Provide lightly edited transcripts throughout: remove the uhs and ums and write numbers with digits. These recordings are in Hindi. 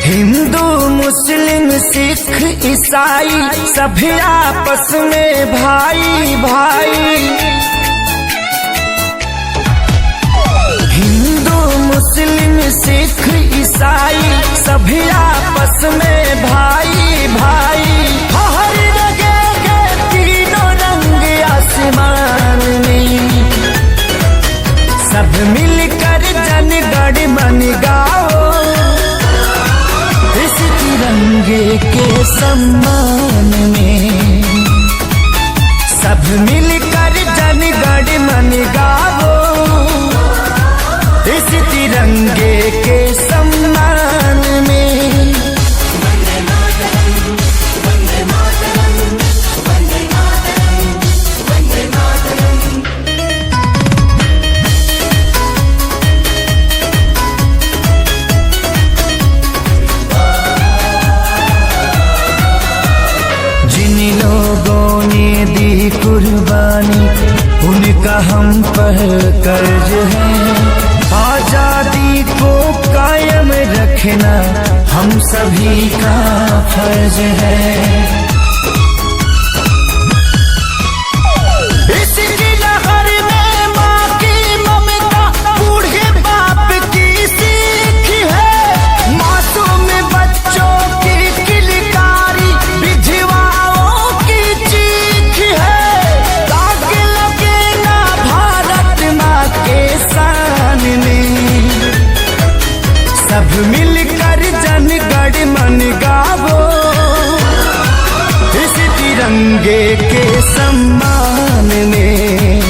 हिंदू मुस्लिम सिख ईसाई सभी आपस में भाई भाई। हिंदू मुस्लिम सिख ईसाई सभी आपस में भाई भाई। हर जगह तीनों रंग आसमान में सब मिलकर जन गण मन गाओ तिरंगे के सम्मान में। सब मिलकर जन गण मन गावो इस तिरंगे के सम्मान में। कुर्बानी उनका हम पर कर्ज है। आजादी को कायम रखना हम सभी का फर्ज है। इसकी लहर में माँ की ममता बूढ़े बाप की सीख है। मासूम बच्चों की किलकारी विधवाओं की चीख है। सब मिलकर जन गण मन गावो इस तिरंगे के सम्मान में।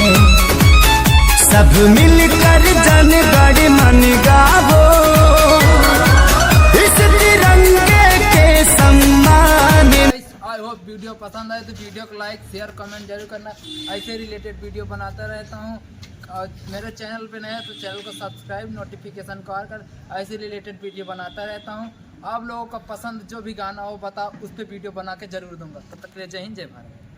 सब मिलकर जन गण मन गावो इस तिरंगे के सम्मान में। आई होप वीडियो पसंद आए तो वीडियो को लाइक शेयर कमेंट जरूर करना। ऐसे रिलेटेड वीडियो बनाता रहता हूँ और मेरे चैनल पे नए हैं तो चैनल को सब्सक्राइब नोटिफिकेशन कर ऐसे रिलेटेड वीडियो बनाता रहता हूँ। आप लोगों का पसंद जो भी गाना हो बता उस पर वीडियो बना के जरूर दूंगा। तब तक के लिए जय हिंद जय भारत।